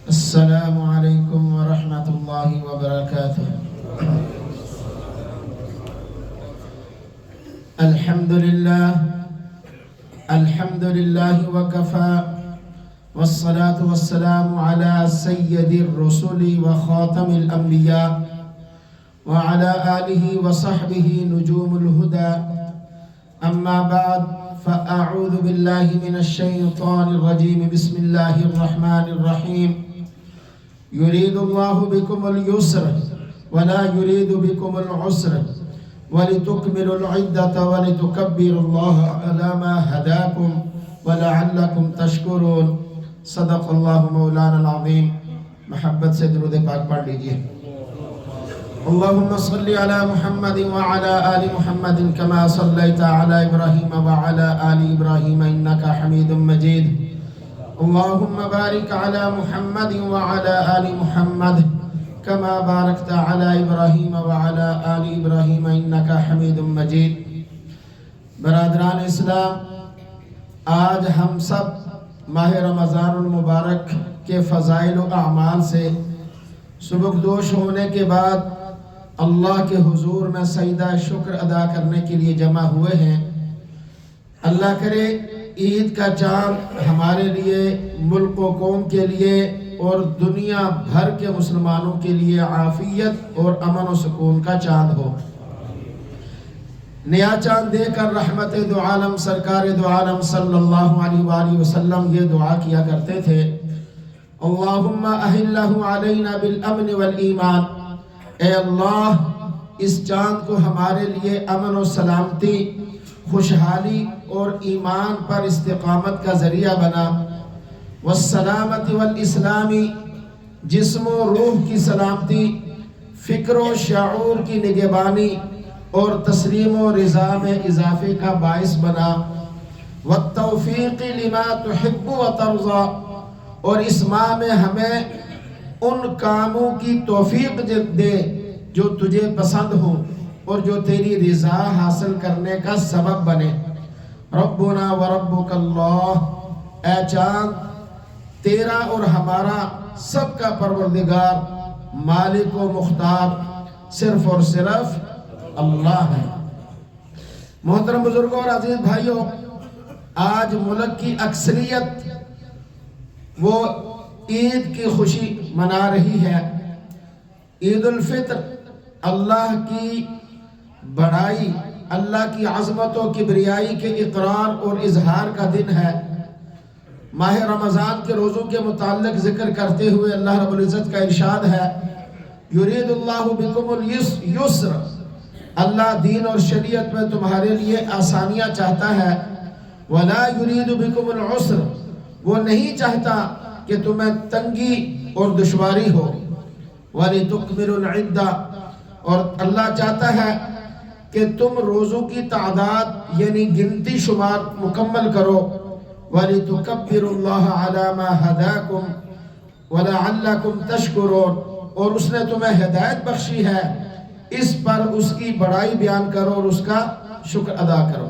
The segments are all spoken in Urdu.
السلام علیکم ورحمۃ اللہ وبرکاتہ۔ الحمد للہ وکفى والصلاة والسلام على سید الرسل وخاتم الانبیاء وعلى آلہ وصحبہ نجوم الہدى، اما بعد فاعوذ باللہ من الشیطان الرجیم، بسم اللہ الرحمن الرحیم۔ يريد الله بكم اليسر ولا يريد بكم العسر ولتكملوا العدة ولتكبروا الله على ما هداكم ولعلكم تشكرون۔ صدق اللہ مولانا العظیم۔ محبت سے درود پاک پڑھ لیجئے۔ اللهم صل على محمد وعلى آل محمد كما صليت على إبراهيم وعلى آل إبراهيم إنك حميد مجيد۔ اللهم بارك على محمد وعلى آل محمد كما باركت على إبراهيم وعلى آل إبراهيم إنك حميد مجيد۔ برادران اسلام، آج ہم سب ماہ رمضان المبارک کے فضائل و اعمال سے سبکدوش ہونے کے بعد اللہ کے حضور میں سجدہ شکر ادا کرنے کے لیے جمع ہوئے ہیں۔ اللہ کرے عید کا چاند ہمارے لیے، ملک و قوم کے لیے اور دنیا بھر کے مسلمانوں کے لیے عافیت اور امن و سکون کا چاند ہو۔ نیا چاند دے کر رحمت دو عالم سرکار دو عالم صلی اللہ علیہ وآلہ وسلم یہ دعا کیا کرتے تھے، اللہم اہلہ علینا بالامن والایمان۔ اے اللہ، اس چاند کو ہمارے لیے امن و سلامتی، خوشحالی اور ایمان پر استقامت کا ذریعہ بنا، والسلامت والاسلامی، جسم و روح کی سلامتی، فکر و شعور کی نگہبانی اور تسلیم و رضا میں اضافے کا باعث بنا، والتوفیق لما تحب وترضى، اور اس ماہ میں ہمیں ان کاموں کی توفیق دے جو تجھے پسند ہوں اور جو تیری رضا حاصل کرنے کا سبب بنے۔ ربنا و ربک اللہ، اے چاند، تیرا اور ہمارا سب کا پروردگار، مالک و مختار صرف اور صرف اللہ ہے۔ محترم بزرگوں اور عزیز بھائیوں، آج ملک کی اکثریت وہ عید کی خوشی منا رہی ہے۔ عید الفطر اللہ کی بڑائی، اللہ کی عظمت و کبریائی کے اقرار اور اظہار کا دن ہے۔ ماہ رمضان کے روزوں کے متعلق ذکر کرتے ہوئے اللہ رب العزت کا ارشاد ہے، یرید اللہ بکم اليسر، اللہ دین اور شریعت میں تمہارے لیے آسانیاں چاہتا ہے، ولا یرید بکم العسر، وہ نہیں چاہتا کہ تمہیں تنگی اور دشواری ہو، وَلِتُكْمِلُوا الْعِدَّةَ، اور اللہ چاہتا ہے کہ تم روزوں کی تعداد یعنی گنتی شمار مکمل کرو، وَلِتُكَبِّرُوا اللَّهَ عَلَى مَا هَدَاكُمْ وَلَعَلَّكُمْ تَشْكُرُونَ، اور اس نے تمہیں ہدایت بخشی ہے، اس پر اس کی بڑائی بیان کرو اور اس کا شکر ادا کرو۔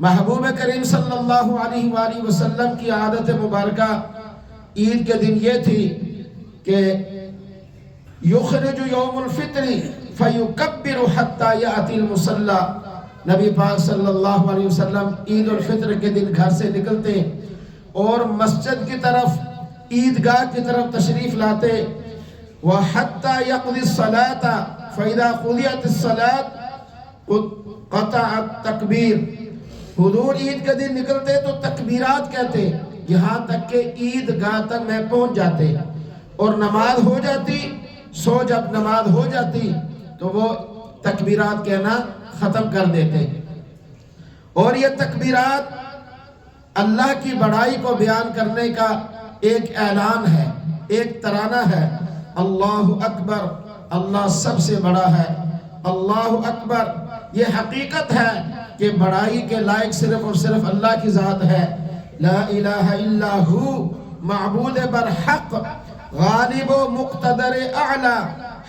محبوب کریم صلی اللہ علیہ وآلہ وسلم کی عادت مبارکہ عید کے دن یہ تھی کہ یخرج یوم الفطر فیکبر حتی یأتی المصلی، نبی پاک صلی اللہ علیہ وسلم عید الفطر کے دن گھر سے نکلتے اور مسجد کی طرف، عیدگاہ کی طرف تشریف لاتے، وحتی یقضی الصلاة فاذا قضیت الصلاة قطع التکبیر، حضور عید کے دن نکلتے تو تکبیرات کہتے یہاں تک کہ عیدگاہ تک میں پہنچ جاتے، اور نماز ہو جاتی، جب نماز ہو جاتی تو وہ تکبیرات کہنا ختم کر دیتے۔ اور یہ تکبیرات اللہ کی بڑائی کو بیان کرنے کا ایک اعلان ہے، ایک ترانہ ہے، اللہ اکبر، اللہ سب سے بڑا ہے، اللہ اکبر۔ یہ حقیقت ہے کہ بڑائی کے لائق صرف اور صرف اللہ کی ذات ہے، لا الہ الا ہو، معبود برحق، غالب و مقتدر اعلی،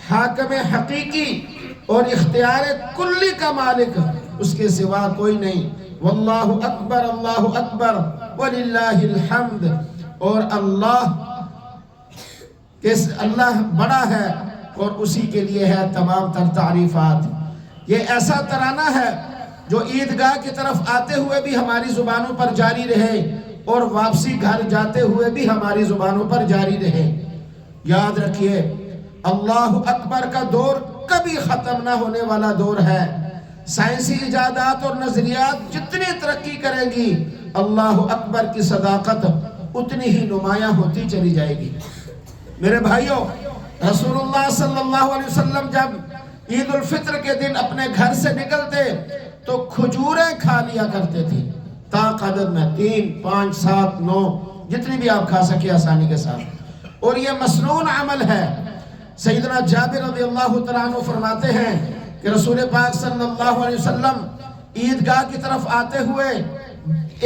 حاکم حقیقی اور اختیار کلی کا مالک، اس کے سوا کوئی نہیں۔ واللہ اکبر وللہ الحمد، اور اللہ کہ اللہ بڑا ہے اور اسی کے لیے ہے تمام تر تعریفات۔ یہ ایسا ترانہ ہے جو عیدگاہ کی طرف آتے ہوئے بھی ہماری زبانوں پر جاری رہے اور واپسی گھر جاتے ہوئے بھی ہماری زبانوں پر جاری رہے۔ یاد رکھیے اللہ اکبر کا دور کبھی ختم نہ ہونے والا دور ہے۔ سائنسی ایجادات اور نظریات جتنی ترقی کریں گی اللہ اکبر کی صداقت اتنی ہی نمایاں ہوتی چلی جائے گی۔ میرے بھائیوں، رسول اللہ صلی اللہ علیہ وسلم جب عید الفطر کے دن اپنے گھر سے نکلتے تو کھجوریں کھا لیا کرتے تھے، طاق عدد میں 3، 5، 7، 9 جتنی بھی آپ کھا سکے آسانی کے ساتھ، اور یہ مسنون عمل ہے۔ سیدنا جابر رضی اللہ تعالیٰ عنہ فرماتے ہیں کہ رسول پاک صلی اللہ علیہ وسلم عیدگاہ کی طرف آتے ہوئے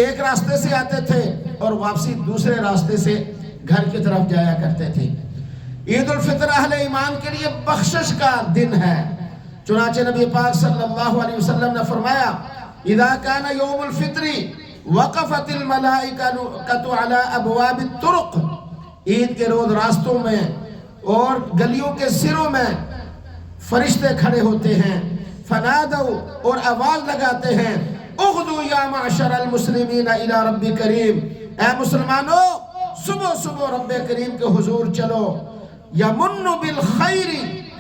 ایک راستے سے آتے تھے اور واپسی دوسرے راستے سے گھر کی طرف جایا کرتے تھے۔ عید الفطر اہل ایمان کے لیے بخشش کا دن ہے، چنانچہ نبی پاک صلی اللہ علیہ وسلم نے فرمایا اذا کان یوم الفطر وقفت الملائکۃ علی ابواب الطرق، عید کے روز راستوں میں اور گلیوں کے سروں میں فرشتے کھڑے ہوتے ہیں، فنادوا اور آواز لگاتے ہیں اغدوا یا معشر المسلمین الی رب کریم، اے مسلمانوں صبح صبح رب کریم کے حضور چلو، یمن بالخیر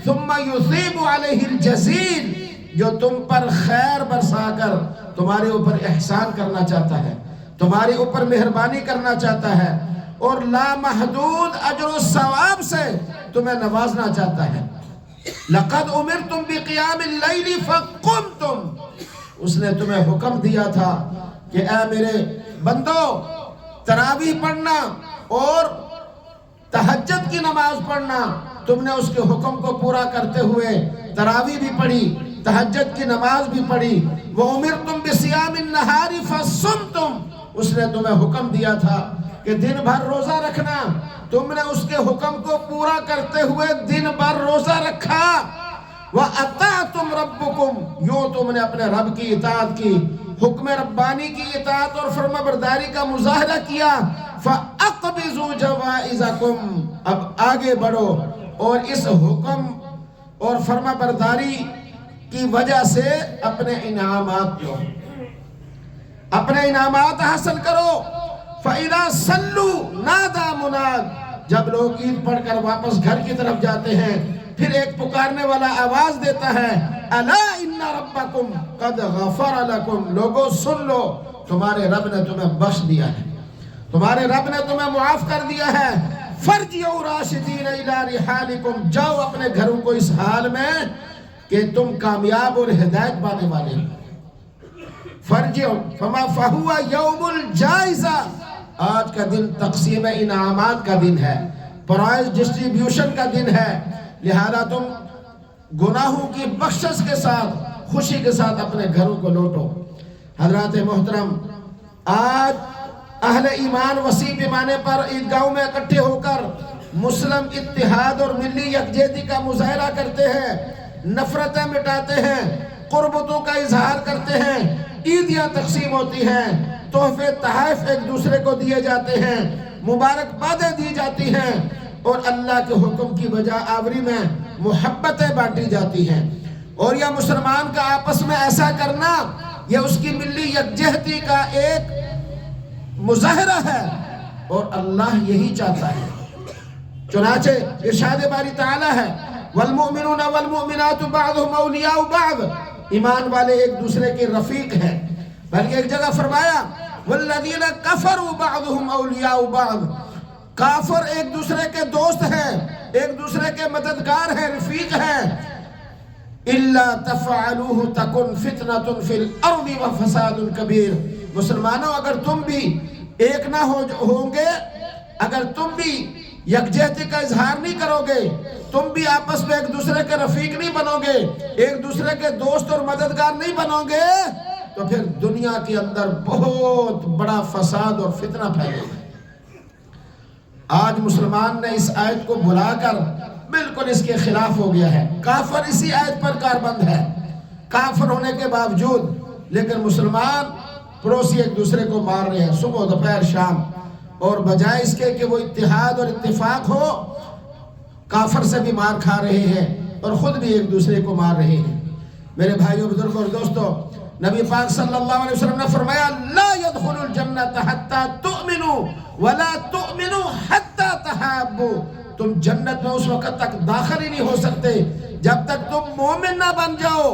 ثم یثیب علیہ الجزیل، جو تم پر خیر برسا کر تمہارے اوپر احسان کرنا چاہتا ہے، تمہارے اوپر مہربانی کرنا چاہتا ہے اور لامحدود اجر و ثواب سے تمہیں نوازنا چاہتا ہے۔ لقد امرتم بقیام اللیل فقمتم، اس نے تمہیں حکم دیا تھا کہ اے میرے بندو تراویح پڑھنا اور تہجد کی نماز پڑھنا، تم نے اس کے حکم کو پورا کرتے ہوئے تراویح بھی پڑھی، تہجد کی نماز بھی پڑھی۔ وَأُمِرْتُمْ بِصِيَامِ النَّهَارِ فَصُمْتُمْ، اس نے تمہیں حکم دیا تھا کہ دن بھر روزہ رکھنا، تم نے اس کے حکم کو پورا کرتے ہوئے دن بھر روزہ رکھا۔ وَأَطَعْتُمْ رَبُّكُمْ، یوں تم نے اپنے رب کی اطاعت کی، حکم ربانی کی اطاعت اور فرما برداری کا مظاہرہ کیا۔ فَأَقْبِضُوا جَوَائِزَكُمْ، اب آگے بڑھو اور اس حکم اور فرما برداری کی وجہ سے اپنے انعامات دو، اپنے انعامات حاصل کرو۔ فَإِذَا صَلُّوا نَادَى مُنَادٍ، جب لوگ عید پڑھ کر واپس گھر کی طرف جاتے ہیں پھر ایک پکارنے والا آواز دیتا ہے أَلَا إِنَّ رَبَّكُمْ قَدْ غَفَرَ لَكُمْ، لوگوں سن لو تمہارے رب نے تمہیں بخش دیا ہے، تمہارے رب نے تمہیں معاف کر دیا ہے۔ فَارْجِعُوا رَاشِدِينَ إِلَىٰ رِحَالِكُمْ، جاؤ اپنے گھروں کو اس حال میں کہ تم کامیاب اور ہدایت پانے والے ہیں۔ فَارْجِعُوا فَمَا فَهُوَ يَوْمُ الْجَائِزَةِ، آج کا دن تقسیم انعامات کا دن ہے، پرائز ڈسٹریبیوشن کا دن ہے، لہذا تم گناہوں کی بخشش کے ساتھ خوشی کے ساتھ اپنے گھروں کو لوٹو۔ حضرات محترم، آج اہل ایمان وسیع پیمانے پر عیدگاہوں میں اکٹھے ہو کر مسلم اتحاد اور ملی یکجہتی کا مظاہرہ کرتے ہیں، نفرتیں مٹاتے ہیں، قربتوں کا اظہار کرتے ہیں، عیدیاں تقسیم ہوتی ہیں، تحفے تحائف ایک دوسرے کو دیے جاتے ہیں، مبارکبادیں دی جاتی ہیں اور اللہ کے حکم کی بجا آوری میں محبتیں بانٹی جاتی ہیں۔ اور یہ مسلمان کا آپس میں ایسا کرنا یہ اس کی ملی یکجہتی کا ایک مظاہرہ ہے اور اللہ یہی چاہتا ہے۔ چنانچہ ارشاد باری تعالیٰ ہے والمؤمنون والمؤمنات بعضهم اولیاء بعض، ایمان والے ایک دوسرے کے رفیق ہیں، بلکہ ایک جگہ فرمایا والذین کفروا بعضهم اولیاء بعض، کافر ایک دوسرے کے دوست ہیں، ایک دوسرے کے مددگار ہیں، رفیق ہیں۔ الا تفعلوه تکن فتنۃ فی الارض وفساد کبیر، مسلمانوں اگر تم بھی ایک نہ ہوں گے، اگر تم بھی یکجہتی کا اظہار نہیں کرو گے، تم بھی آپس میں ایک دوسرے کے رفیق نہیں بنو گے، ایک دوسرے کے دوست اور مددگار نہیں بنو گے، تو پھر دنیا کے اندر بہت بڑا فساد اور فتنہ پھیلے گا۔ آج مسلمان نے اس آیت کو بھلا کر بالکل اس کے خلاف ہو گیا ہے، کافر اسی آیت پر کاربند ہے، کافر ہونے کے باوجود، لیکن مسلمان پڑوسی ایک دوسرے کو مار رہے ہیں صبح دوپہر شام، اور بجائے اس کے کہ وہ اتحاد اور اتفاق ہو کافر سے بھی مار کھا رہے ہیں اور خود بھی ایک دوسرے کو مار رہے ہیں۔ میرے بھائیوں، بزرگوں اور دوستوں، نبی پاک صلی اللہ علیہ وسلم نے فرمایا لا يدخل الجنت حتی تؤمنوا ولا تؤمنوا حتی تحابوا، تم جنت میں اس وقت تک داخل ہی نہیں ہو سکتے جب تک تم مومن نہ بن جاؤ،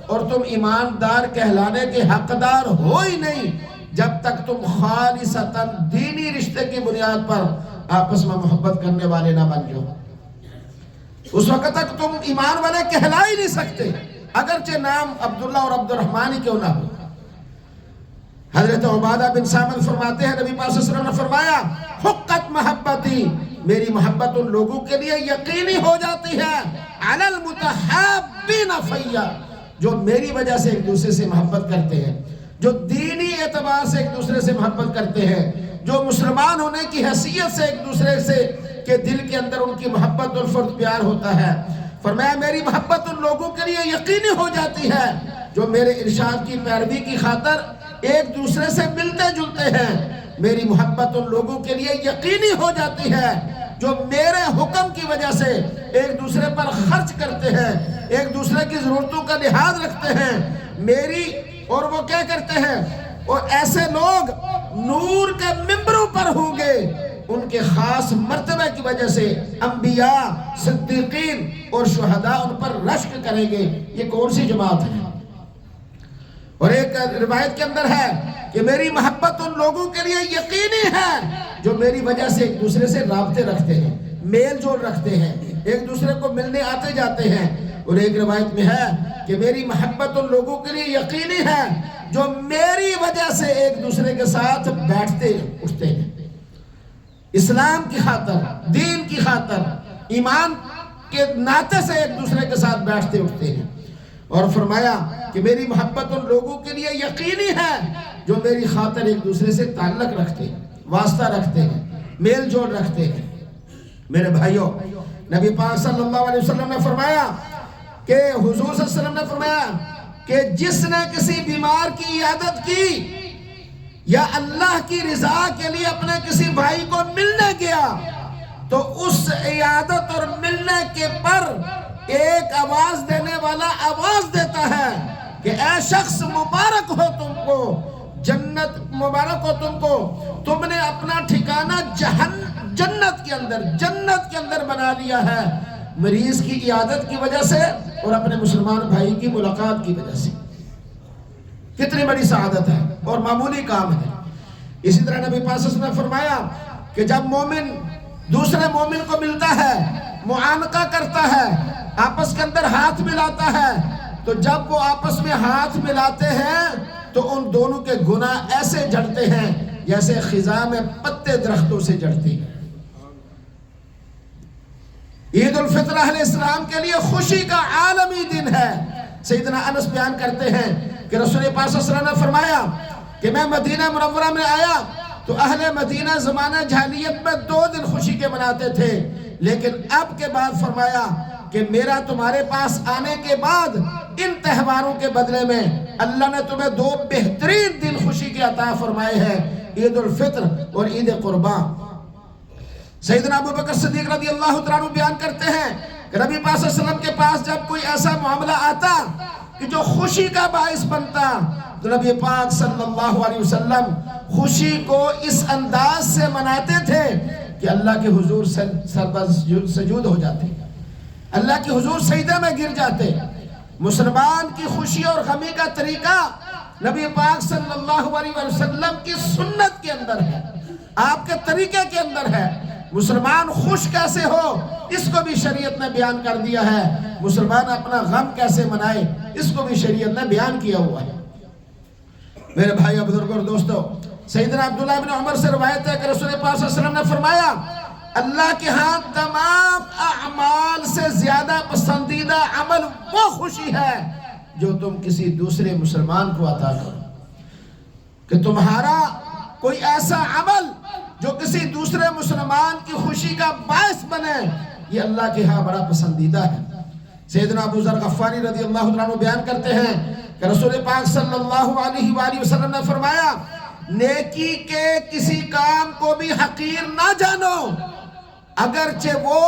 اور تم ایماندار کہلانے کے حقدار ہو ہی نہیں جب تک تم خالصتاً دینی رشتے کی بنیاد پر آپس میں محبت کرنے والے نہ بن جاؤ۔ اس وقت تک تم ایمان والے کہلا ہی نہیں سکتے، اگرچہ نام عبداللہ اور عبد الرحمن ہی کیوں نہ ہو۔ حضرت عبادہ بن صامت فرماتے ہیں نبی پاک صلی اللہ علیہ وسلم نے فرمایا حقت محبتی، میری محبت ان لوگوں کے لیے یقینی ہو جاتی ہے علی المتحابین فیّا، جو میری وجہ سے ایک دوسرے سے محبت کرتے ہیں، جو دینی اعتبار سے ایک دوسرے سے محبت کرتے ہیں، جو مسلمان ہونے کی حیثیت سے ایک دوسرے سے کہ دل کے اندر ان کی محبت اور فرد پیار ہوتا ہے۔ فرمایا میری محبت ان لوگوں کے لیے یقینی ہو جاتی ہے جو میرے ارشاد کی پیروی کی خاطر ایک دوسرے سے ملتے جلتے ہیں، میری محبت ان لوگوں کے لیے یقینی ہو جاتی ہے جو میرے حکم کی وجہ سے ایک دوسرے پر خرچ کرتے ہیں، ایک دوسرے کی ضرورتوں کا لحاظ رکھتے ہیں میری، اور وہ کیا کرتے ہیں، اور ایسے لوگ نور کے ممبروں پر ہوں گے، ان کے خاص مرتبہ کی وجہ سے انبیاء، صدیقین اور شہداء ان پر رشک کریں گے۔ یہ کون سی جماعت ہے؟ اور ایک روایت کے اندر ہے کہ میری محبت ان لوگوں کے لیے یقینی ہے جو میری وجہ سے ایک دوسرے سے رابطے رکھتے ہیں، میل جول رکھتے ہیں، ایک دوسرے کو ملنے آتے جاتے ہیں۔ اور ایک روایت میں ہے کہ میری محبت ان لوگوں کے لیے یقینی ہے جو میری وجہ سے ایک دوسرے کے ساتھ بیٹھتے اٹھتے ہیں، اسلام کی خاطر، دین کی خاطر، ایمان کے ناطے سے ایک دوسرے کے ساتھ بیٹھتے اٹھتے ہیں۔ اور فرمایا کہ میری محبت ان لوگوں کے لیے یقینی ہے جو میری خاطر ایک دوسرے سے تعلق رکھتے ہیں، واسطہ رکھتے ہیں، میل جول رکھتے ہیں۔ میرے بھائیوں، نبی پاک صلی اللہ علیہ وسلم نے فرمایا کہ حضور صلی اللہ علیہ وسلم نے فرمایا کہ جس نے کسی بیمار کی عیادت کی یا اللہ کی رضا کے لیے اپنے کسی بھائی کو ملنے گیا تو اس عیادت اور ملنے کے پر ایک آواز دینے والا آواز دیتا ہے کہ اے شخص مبارک ہو تم کو، جنت مبارک ہو تم کو، تم نے اپنا ٹھکانہ جنت کے اندر بنا لیا ہے، مریض کی عیادت کی وجہ سے اور اپنے مسلمان بھائی کی ملاقات کی وجہ سے۔ کتنی بڑی سعادت ہے اور معمولی کام ہے۔ اسی طرح نبی پاک صلی اللہ علیہ وسلم نے فرمایا کہ جب مومن دوسرے مومن کو ملتا ہے، معانقہ کرتا ہے، آپس کے اندر ہاتھ ملاتا ہے، تو جب وہ آپس میں ہاتھ ملاتے ہیں تو ان دونوں کے گناہ ایسے جڑتے ہیں جیسے خزاں میں پتے درختوں سے جڑتے ہیں۔ عید الفطر اہل اسلام کے لیے خوشی کا عالمی دن ہے۔ سیدنا انس بیان کرتے ہیں کہ رسول پاک صلی اللہ علیہ وسلم نے فرمایا کہ میں مدینہ منورہ میں آیا تو اہل مدینہ زمانہ جاہلیت میں 2 دن خوشی کے مناتے تھے، لیکن اب کے بعد فرمایا کہ میرا تمہارے پاس آنے کے بعد ان تہواروں کے بدلے میں اللہ نے تمہیں 2 بہترین دن خوشی کے عطا فرمائے ہیں، عید الفطر اور عید قربان۔ سیدنا ابو بکر صدیق رضی اللہ تعالیٰ عنہ بیان کرتے ہیں کہ نبی پاک صلی اللہ علیہ وسلم کے پاس جب کوئی ایسا معاملہ آتا کہ جو خوشی کا باعث بنتا تو نبی پاک صلی اللہ علیہ وسلم خوشی کو اس انداز سے مناتے تھے کہ اللہ کے حضور سر پر سجود ہو جاتے، اللہ کے حضور سجدے میں گر جاتے۔ مسلمان کی خوشی اور غمی کا طریقہ نبی پاک صلی اللہ علیہ وسلم کی سنت کے اندر ہے، آپ کے طریقے کے اندر ہے۔ مسلمان خوش کیسے ہو اس کو بھی شریعت نے بیان کر دیا ہے، مسلمان اپنا غم کیسے منائے اس کو بھی شریعت نے بیان کیا ہوا ہے۔ میرے بھائیو، بزرگوں اور دوستو، سیدنا عبداللہ بن عمر سے روایت ہے کہ رسول پاک صلی اللہ علیہ وسلم نے فرمایا اللہ کے ہاں تمام اعمال سے زیادہ پسندیدہ عمل وہ خوشی ہے جو تم کسی دوسرے مسلمان کو عطا کرو، کہ تمہارا کوئی ایسا عمل جو کسی دوسرے مسلمان کی خوشی کا باعث بنے، یہ اللہ کے ہاں بڑا پسندیدہ ہے۔ سیدنا ابو ذر غفاری رضی اللہ عنہ بیان کرتے ہیں کہ رسول پاک صلی اللہ علیہ وآلہ وسلم نے فرمایا نیکی کے کسی کام کو بھی حقیر نہ جانو، اگرچہ وہ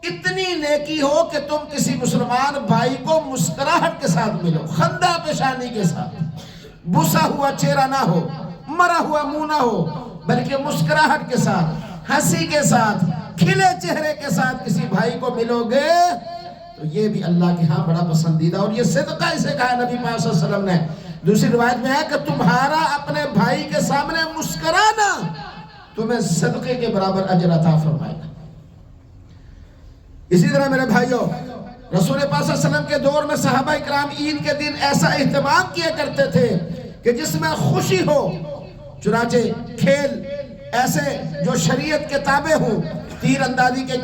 اتنی نیکی ہو کہ تم کسی مسلمان بھائی کو مسکراہٹ کے ساتھ ملو، خندہ پیشانی کے ساتھ، بسا ہوا چہرہ نہ ہو، مرا ہوا منہ نہ ہو، بلکہ مسکراہٹ کے ساتھ، ہنسی کے ساتھ، کھلے چہرے کے ساتھ کسی بھائی کو ملو گے تو یہ بھی اللہ کے ہاں بڑا پسندیدہ، اور یہ صدقہ اسے کہا نبی پاک صلی اللہ علیہ وسلم نے۔ دوسری روایت میں ہے کہ تمہارا اپنے بھائی کے سامنے مسکرانا تمہیں صدقے کے برابر اجر عطا فرمائے گا۔ اسی طرح میرے بھائیوں، رسول پاک صلی اللہ علیہ وسلم کے دور میں صحابہ اکرام عید کے دن ایسا اہتمام کیا کرتے تھے کہ جس میں خوشی ہو، چنانچہ کھیل ایسے جو شریعت کے تابع ہوں، تیر اندازی کے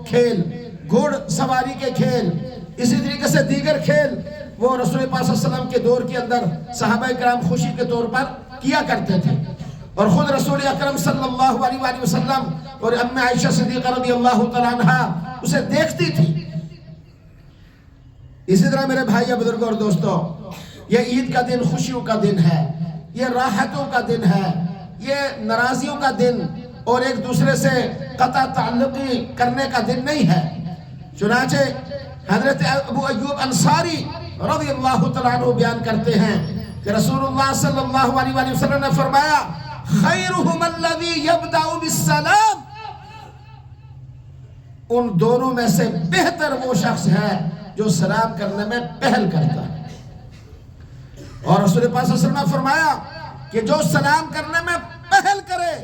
کھیل، گھوڑ سواری کے کھیل، اسی طریقے سے دیگر کھیل وہ رسول پاک صلی اللہ علیہ وسلم کے دور کے اندر صحابہ اکرام خوشی کے طور پر کیا کرتے تھے، اور خود رسول اکرم صلی اللہ علیہ وآلہ وسلم اور ام عائشہ صدیقہ رضی اللہ تعالیٰ عنہ اسے دیکھتی تھی۔ اسی طرح میرے بھائی بزرگوں اور دوستوں، یہ عید کا دن خوشیوں کا دن ہے، یہ راحتوں کا دن ہے، یہ ناراضیوں کا دن اور ایک دوسرے سے قطع تعلقی کرنے کا دن نہیں ہے۔ چنانچہ حضرت ابو ایوب انصاری رضی اللہ تعالیٰ عنہ بیان کرتے ہیں کہ رسول اللہ صلی اللہ علیہ وآلہ وسلم نے فرمایا خیرہم الذی یبدأ بالسلام، ان دونوں میں سے بہتر وہ شخص ہے جو سلام کرنے میں پہل کرتا ہے، اور رسول پاک صلی اللہ علیہ وسلم نے فرمایا کہ جو سلام کرنے میں پہل کرے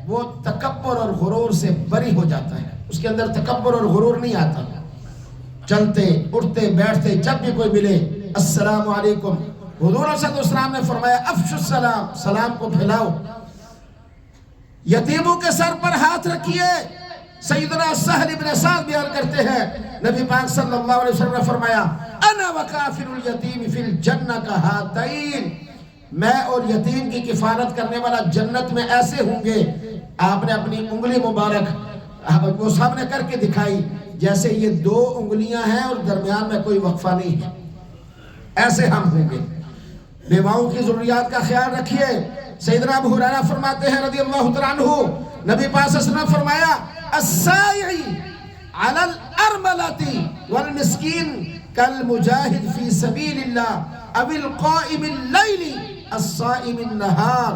وہ تکبر اور غرور سے بری ہو جاتا ہے، اس کے اندر تکبر اور غرور نہیں آتا۔ چلتے اٹھتے بیٹھتے جب بھی کوئی ملے السلام علیکم، حضور صلی اللہ علیہ وسلم نے فرمایا افشوا السلام، سلام کو پھیلاؤ، یتیموں کے سر پر ہاتھ رکھیے۔ سیدنا سہل بن سعد بیان کرتے ہیں نبی پاک صلی اللہ علیہ وسلم نے فرمایا انا وکافل الیتیم فی الجنہ کہاتین، میں اور یتیم کی کفالت کرنے والا جنت میں ایسے ہوں گے، آپ نے اپنی انگلی مبارک وہ سامنے کر کے دکھائی جیسے یہ دو انگلیاں ہیں اور درمیان میں کوئی وقفہ نہیں ہے، ایسے ہم ہوں گے۔ بیواؤں کی ضروریات کا خیال رکھیے۔ سیدنا ابو ہریرہ فرماتے ہیں رضی اللہ تعالیٰ عنہ، نبی پاک صلی اللہ علیہ وسلم نے فرمایا الساعی علی الارملۃ والمسکین کالمجاہد فی سبیل اللہ او القائم اللیل الصائم النہار،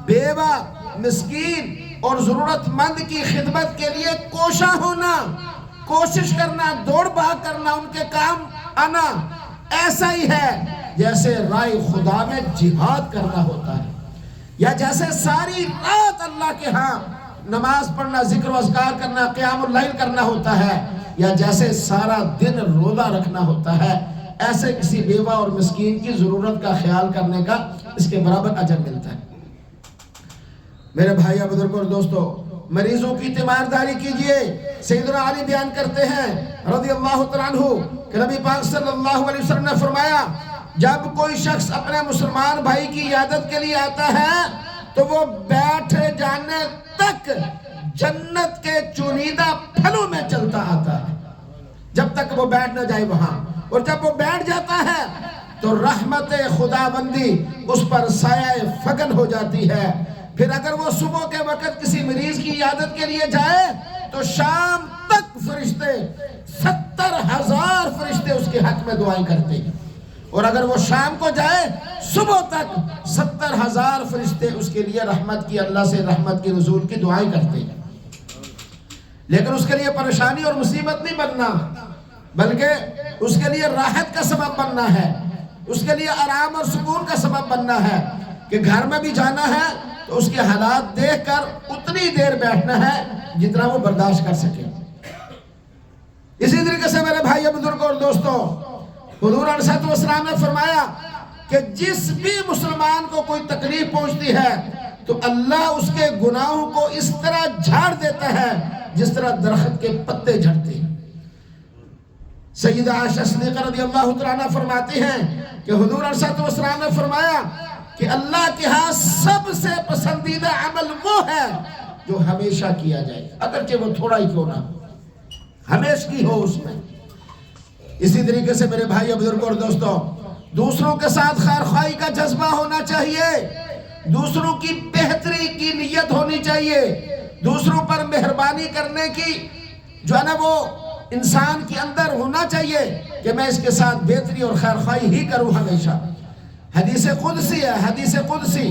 بیوہ، مسکین اور ضرورت مند کی خدمت کے لیے کوشاں ہونا، کوشش کرنا، دوڑ بھاگ کرنا، ان کے کام آنا، ایسا ہی ہے جیسے رائے خدا میں جہاد کرنا ہوتا ہے، یا جیسے ساری رات اللہ کے ہاں نماز پڑھنا، ذکر و اذکار کرنا، قیام اللیل کرنا ہوتا ہے، یا جیسے سارا دن روزہ رکھنا ہوتا ہے، ایسے کسی بیوہ اور مسکین کی ضرورت کا خیال کرنے کا اس کے برابر اجر ملتا ہے۔ میرے بھائی بزرگوں اور دوستو، مریضوں کی تیمارداری کیجئے۔ سیدنا علی بیان کرتے ہیں رضی اللہ تعالیٰ عنہ کہ نبی پاک صلی اللہ علیہ وسلم نے فرمایا جب کوئی شخص اپنے مسلمان بھائی کی عیادت کے لیے آتا ہے تو وہ بیٹھ جانے تک جنت کے چنیدہ پھلوں میں چلتا آتا ہے، جب تک وہ بیٹھ نہ جائے وہاں، اور جب وہ بیٹھ جاتا ہے تو رحمت خدا بندی اس پر سایہ فگن ہو جاتی ہے۔ پھر اگر وہ صبح کے وقت کسی مریض کی عیادت کے لیے جائے تو شام تک فرشتے 70,000 فرشتے اس کے حق میں دعائیں کرتے ہیں، اور اگر وہ شام کو جائے صبح تک 70,000 فرشتے اس کے لیے رحمت کی، اللہ سے رحمت کی نزول کی دعائیں کرتے ہیں۔ لیکن اس کے لیے پریشانی اور مصیبت نہیں بننا، بلکہ اس کے لیے راحت کا سبب بننا ہے، اس کے لیے آرام اور سکون کا سبب بننا ہے کہ گھر میں بھی جانا ہے تو اس کے حالات دیکھ کر اتنی دیر بیٹھنا ہے جتنا وہ برداشت کر سکے۔ اسی طریقے سے میرے بھائی بزرگوں اور دوستوں، حضور علیہ السلام نے فرمایا کہ جس بھی مسلمان کو کوئی تکلیف پہنچتی ہے تو اللہ اس کے گناہوں کو اس طرح جھاڑ دیتا ہے جس طرح درخت کے پتے جھڑتے ہیں۔ سیدہ عائشہ صدیقہ رضی اللہ تعالیٰ عنہ فرماتی ہیں کہ حضور علیہ السلام نے فرمایا کہ اللہ کے ہاں سب سے پسندیدہ عمل وہ ہے جو ہمیشہ کیا جائے، اگرچہ وہ تھوڑا ہی کیوں نہ ہمیشہ کی ہو اس میں۔ اسی طریقے سے میرے بھائی بزرگوں اور دوستوں، دوسروں کے ساتھ خیر خواہی کا جذبہ ہونا چاہیے، دوسروں کی بہتری کی نیت ہونی چاہیے، دوسروں پر مہربانی کرنے کی جو ہے نا وہ انسان کے اندر ہونا چاہیے کہ میں اس کے ساتھ بہتری اور خیر خواہی ہی کروں ہمیشہ۔ حدیث قدسی ہے، حدیث قدسی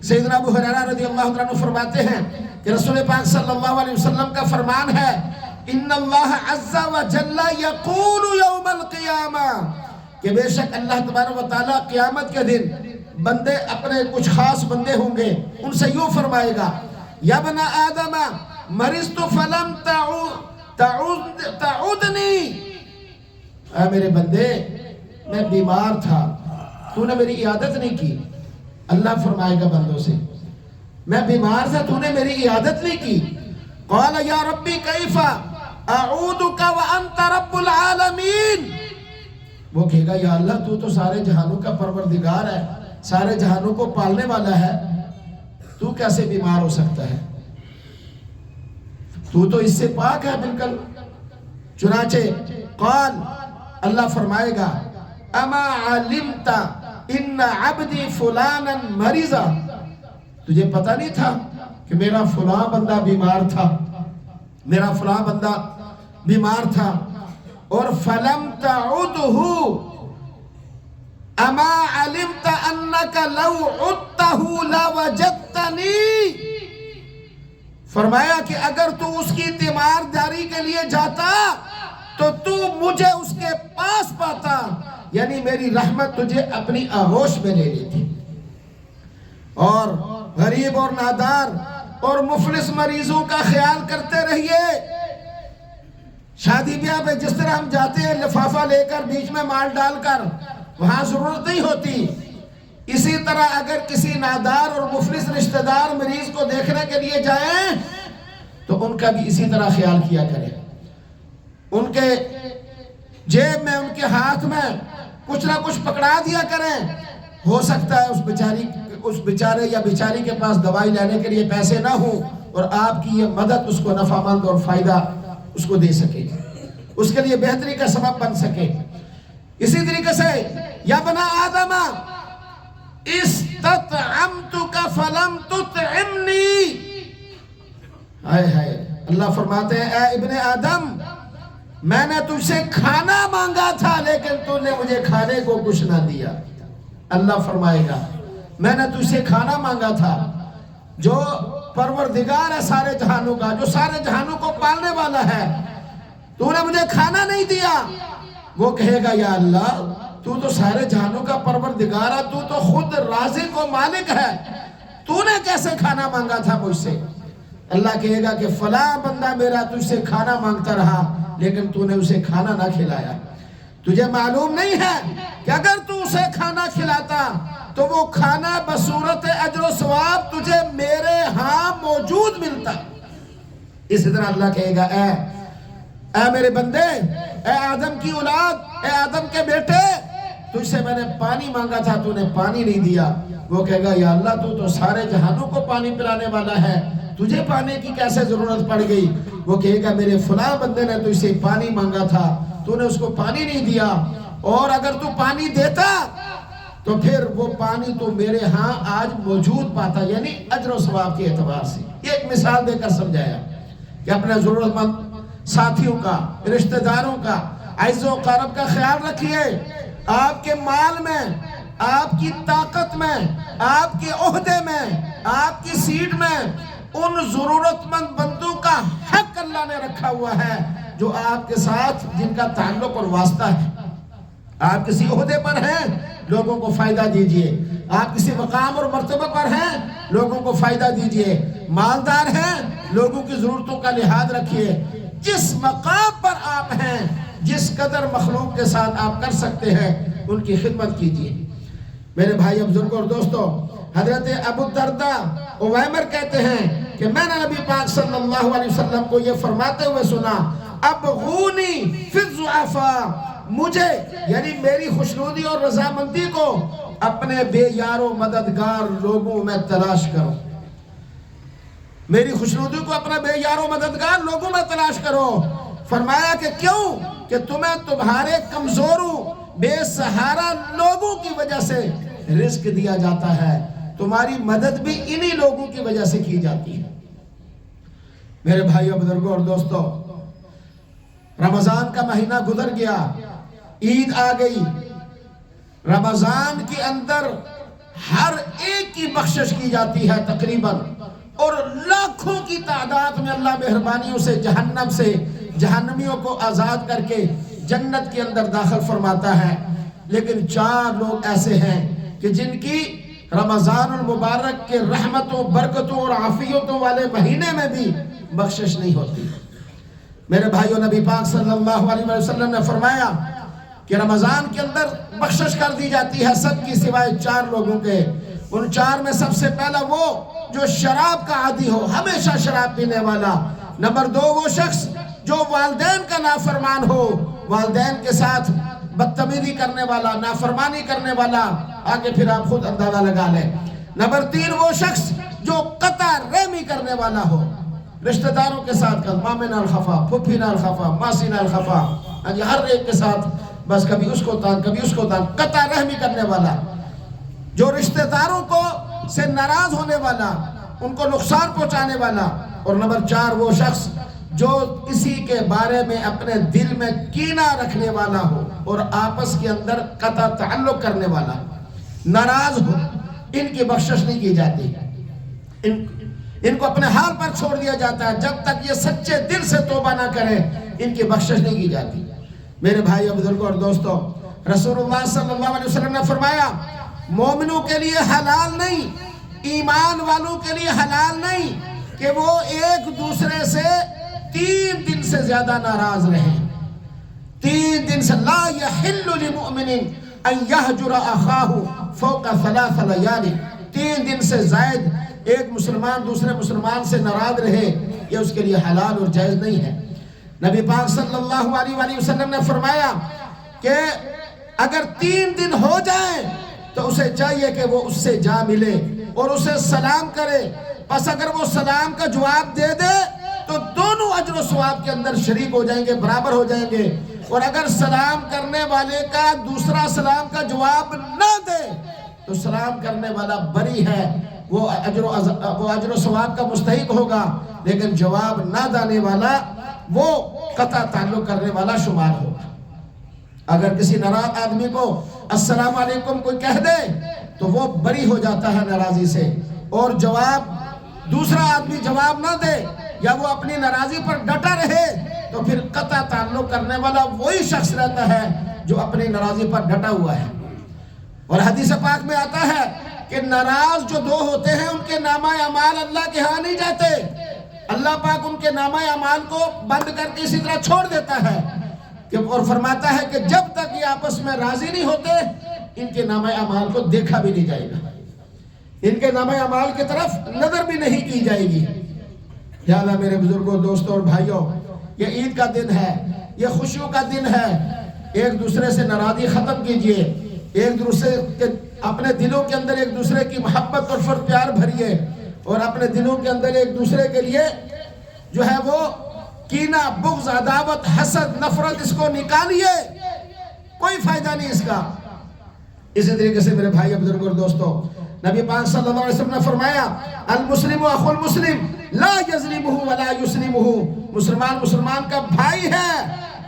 سیدنا ابو ہریرہ رضی اللہ عنہ فرماتے ہیں کہ رسول پاک صلی اللہ علیہ وسلم کا فرمان ہے ان اللہ عز و جل یقول یوم القیامہ، کہ بے شک اللہ تبارک و تعالیٰ قیامت کے دن بندے اپنے کچھ خاص بندے ہوں گے، ان سے یوں فرمائے گا یا ابن آدم مرضت فلم تعودنی، اے میرے بندے میں بیمار تھا تو نے میری عیادت نہیں کی۔ اللہ فرمائے گا بندوں سے میں بیمار تھا تو نے میری عیادت نہیں کی۔ قال یا ربی کیف اعودک وانت رب العالمین، وہ کہے گا یا اللہ تو سارے جہانوں کا پروردگار ہے، سارے جہانوں کو پالنے والا ہے، تو کیسے بیمار ہو سکتا ہے؟ تو اس سے پاک ہے بالکل۔ چنانچہ قال اللہ فرمائے گا اما علمت ان عبدی فلانا مریضا، تجھے پتہ نہیں تھا کہ میرا فلاں بندہ بیمار تھا، میرا فلاں بندہ بیمار تھا، اور فلم تعودہ اما علمت انک لو عدتہ لوجدتنی، فرمایا کہ اگر تو اس کی تیمارداری کے لیے جاتا تو مجھے اس کے پاس پاتا، یعنی میری رحمت تجھے اپنی آغوش میں لے لیتی۔ اور غریب اور نادار اور مفلس مریضوں کا خیال کرتے رہیے۔ شادی بیاہ پہ جس طرح ہم جاتے ہیں لفافہ لے کر بیچ میں مال ڈال کر، وہاں ضرورت نہیں ہوتی، اسی طرح اگر کسی نادار اور مفلس رشتہ دار مریض کو دیکھنے کے لیے جائیں تو ان کا بھی اسی طرح خیال کیا کریں، ان کے جیب میں ان کے ہاتھ میں کچھ نہ کچھ پکڑا دیا کریں۔ ہو سکتا ہے اس بیچارے یا بیچاری کے پاس دوائی لینے کے لیے پیسے نہ ہوں اور آپ کی یہ مدد اس کو نفع مند اور فائدہ اس کو دے سکے، اس کے لیے بہتری کا سبب بن سکے۔ اسی طریقے سے یا بنا آدم استطعمتک فلم تطعمنی، اللہ فرماتے ہیں اے ابن آدم میں نے تجھ سے کھانا مانگا تھا لیکن تو نے مجھے کھانے کو کچھ نہ دیا۔ اللہ فرمائے گا میں نے تجھ سے کھانا مانگا تھا، جو پروردگار ہے سارے جہانوں کا، جو سارے جہانوں کو پالنے والا ہے، تو نے مجھے کھانا نہیں دیا۔ وہ کہے گا یا اللہ تو سارے جہانوں کا پروردگار ہے، تو خود رازق و مالک ہے، تو نے کیسے کھانا مانگا تھا مجھ سے؟ اللہ کہے گا کہ فلاں بندہ میرا تجھ سے کھانا مانگتا رہا لیکن تو نے اسے کھانا نہ کھلایا۔ تجھے معلوم نہیں ہے کہ اگر تو اسے کھانا کھلاتا تو وہ کھانا بصورت اجر و ثواب تجھے میرے ہاں موجود ملتا۔ اسی طرح اللہ کہے گا اے میرے بندے، اے آدم کی اولاد، اے آدم کے بیٹے، تجھ سے میں نے پانی مانگا تھا تو نے پانی نہیں دیا۔ وہ کہے گا یا اللہ تو سارے جہانوں کو پانی پلانے والا ہے، تجھے پانی کی کیسے ضرورت پڑ گئی؟ وہ کہے گا میرے فلاں بندے نے تجھ سے پانی مانگا تھا تو نے اس کو پانی نہیں دیا، اور اگر تو پانی دیتا تو پھر وہ پانی تو میرے ہاں آج موجود پاتا، یعنی اجر و ثواب کے اعتبار سے۔ یہ ایک مثال دے کر سمجھایا کہ اپنے ضرورت مند ساتھیوں کا، رشتہ داروں کا، عز و قرب کا خیال رکھیے۔ آپ کے مال میں، آپ کی طاقت میں، آپ کے عہدے میں، آپ کی سیٹ میں ان ضرورت مند بندوں کا حق اللہ نے رکھا ہوا ہے جو آپ کے ساتھ جن کا تعلق اور واسطہ ہے۔ آپ کسی عہدے پر ہیں، لوگوں کو فائدہ دیجئے۔ آپ کسی مقام اور مرتبہ پر ہیں، لوگوں کو فائدہ دیجئے۔ مالدار ہیں، لوگوں کی ضرورتوں کا لحاظ رکھیے۔ جس مقام پر آپ ہیں، جس قدر مخلوق کے ساتھ آپ کر سکتے ہیں، ان کی خدمت کیجئے۔ میرے بھائی بزرگوں اور دوستوں، حضرت ابو الدرداء اویمر کہتے ہیں کہ میں نے نبی پاک صلی اللہ علیہ وسلم کو یہ فرماتے ہوئے سنا ابغونی فی الضعفاء، مجھے یعنی میری خوشنودی اور رضامندی کو اپنے بے یار و مددگار لوگوں میں تلاش کرو۔ میری خوشنودی کو اپنے بے یار و مددگار لوگوں میں تلاش کرو۔ فرمایا کہ کیوں؟ کہ تمہیں تمہارے کمزوروں بے سہارا لوگوں کی وجہ سے رزق دیا جاتا ہے، تمہاری مدد بھی انہی لوگوں کی وجہ سے کی جاتی ہے۔ میرے بھائیو بزرگوں اور دوستوں، رمضان کا مہینہ گزر گیا، عید آ گئی۔ رمضان کے اندر ہر ایک کی بخشش کی جاتی ہے تقریباً، اور لاکھوں کی تعداد میں اللہ مہربانیوں سے جہنم سے جہنمیوں کو آزاد کر کے جنت کے اندر داخل فرماتا ہے۔ لیکن 4 لوگ ایسے ہیں کہ جن کی رمضان المبارک کے رحمتوں، برکتوں اور عافیتوں والے مہینے میں بھی بخشش نہیں ہوتی۔ میرے بھائیوں، نبی پاک صلی اللہ علیہ وسلم نے فرمایا کہ رمضان کے اندر بخشش کر دی جاتی ہے سب کی سوائے 4 لوگوں کے۔ ان 4 میں سب سے پہلا وہ جو شراب کا عادی ہو، ہمیشہ شراب پینے والا۔ نمبر 2 وہ شخص جو والدین کا نافرمان ہو، والدین کے ساتھ بدتمیزی کرنے والا، نافرمانی کرنے والا، آگے پھر آپ خود اندازہ لگا لیں۔ نمبر 3 وہ شخص جو قطع رحمی کرنے والا ہو، رشتہ داروں کے ساتھ مامے نال خفا، پھپھی نال خفا، ماسی نال خفا، ہر ایک کے ساتھ بس کبھی اس کو تان کبھی اس کو تان، قطع رحمی کرنے والا، جو رشتہ داروں کو سے ناراض ہونے والا، ان کو نقصان پہنچانے والا۔ اور نمبر 4 وہ شخص جو کسی کے بارے میں اپنے دل میں کینہ رکھنے والا ہو اور آپس کے اندر قطع تعلق کرنے والا، ناراض ہو، ان کی بخشش نہیں کی جاتی، ان کو اپنے حال پر چھوڑ دیا جاتا ہے۔ جب تک یہ سچے دل سے توبہ نہ کریں، ان کی بخشش نہیں کی جاتی۔ میرے بھائیو، بزرگوں اور دوستوں، رسول اللہ صلی اللہ علیہ وسلم نے فرمایا مومنوں کے لیے حلال نہیں، ایمان والوں کے لیے حلال نہیں کہ وہ ایک دوسرے سے 3 دن سے زیادہ ناراض رہیں۔ 3 دن سے لا يحل لمؤمن ان يهجر اخاه فوق 3 لیال، 3 دن سے زائد ایک مسلمان دوسرے مسلمان سے ناراض رہے، یہ اس کے لیے حلال اور جائز نہیں ہے۔ نبی پاک صلی اللہ علیہ وسلم نے فرمایا کہ اگر 3 دن ہو جائیں تو اسے چاہیے کہ وہ اس سے جا ملے اور اسے سلام کرے۔ پس اگر وہ سلام کا جواب دے دے تو دونوں اجر و ثواب کے اندر شریک ہو جائیں گے، برابر ہو جائیں گے۔ اور اگر سلام کرنے والے کا دوسرا سلام کا جواب نہ دے تو سلام کرنے والا بری ہے، وہ اجر و ثواب کا مستحق ہوگا، لیکن جواب نہ دینے والا وہ قطع تعلق کرنے والا شمار ہوگا۔ اگر کسی ناراض آدمی کو السلام علیکم کوئی کہہ دے تو وہ بری ہو جاتا ہے ناراضی سے، اور جواب دوسرا آدمی جواب نہ دے یا وہ اپنی ناراضی پر ڈٹا رہے تو پھر قطع تعلق کرنے والا وہی شخص رہتا ہے جو اپنی ناراضی پر ڈٹا ہوا ہے۔ اور حدیث پاک میں آتا ہے کہ ناراض جو 2 ہوتے ہیں ان کے نامہ اعمال اللہ کے ہاں نہیں جاتے، اللہ پاک ان کے نامہ اعمال کو بند کر کے اسی طرح چھوڑ دیتا ہے اور فرماتا ہے کہ جب تک یہ آپس میں راضی نہیں ہوتے ان کے نامہ اعمال کو دیکھا بھی نہیں جائے گا، ان کے نامہ اعمال کی طرف نظر بھی نہیں کی جائے گی۔ لہذا میرے بزرگوں، دوستوں اور بھائیوں، یہ عید کا دن ہے، یہ خوشیوں کا دن ہے۔ ایک دوسرے سے ناراضی ختم کیجئے، ایک دوسرے کے اپنے دلوں کے اندر ایک دوسرے کی محبت اور پیار بھریے، اور اپنے دلوں کے اندر ایک دوسرے کے لیے جو ہے وہ کینہ، بغض، عداوت، حسد، نفرت اس کو نکالیے، کوئی فائدہ نہیں اس کا۔ اسی طریقے سے میرے بھائی بزرگوں اور دوستوں، نبی پاک صلی اللہ علیہ وسلم نے فرمایا المسلم اخو المسلم لا یظلمہ ولا یسلمہ، مسلمان مسلمان کا بھائی ہے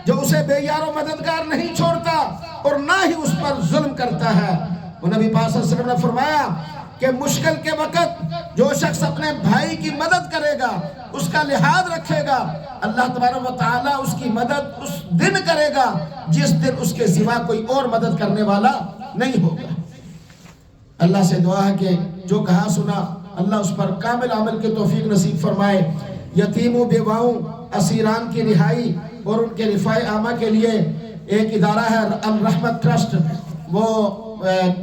جو اسے بے یار و مددگار نہیں چھوڑتا اور نہ ہی اس پر ظلم کرتا ہے۔ وہ نبی پاک صلی اللہ علیہ وسلم نے فرمایا کہ مشکل کے وقت جو شخص اپنے بھائی کی مدد کرے گا، اس کا لحاظ رکھے گا، اللہ تبارک و تعالیٰ اس کی مدد اس دن کرے گا جس دن اس کے سوا کوئی اور مدد کرنے والا نہیں ہوگا۔ اللہ سے دعا ہے کہ جو کہا سنا اللہ اس پر کامل عمل کی توفیق نصیب فرمائے۔ یتیموں، بیواؤں، اسیران کی رہائی اور ان کے رفاع عامہ کے لیے ایک ادارہ ہے الرحمت ٹرسٹ، وہ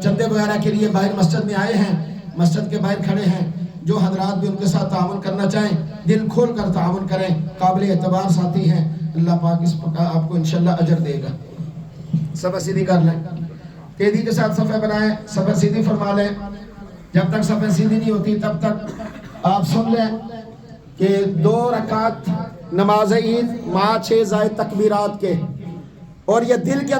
چندے وغیرہ کے لیے باہر مسجد میں آئے ہیں، مسجد کے باہر کھڑے ہیں۔ جو حضرات بھی ان کے ساتھ تعاون کرنا چاہیں دل کھول کر تعاون کریں، قابل اعتبار ساتھی ہیں، اللہ پاک اس پر آپ کو انشاءاللہ اجر دے گا۔ صفحہ سیدھی کر لیں، تیزی کے ساتھ صفحہ بنائیں، صفحہ سیدھی فرما لیں۔ جب تک صفحہ سیدھی نہیں ہوتی تب تک آپ سن لیں کہ 2 رکعت نماز عید مع 6 زائد تکبیرات کے، اور یہ دل کے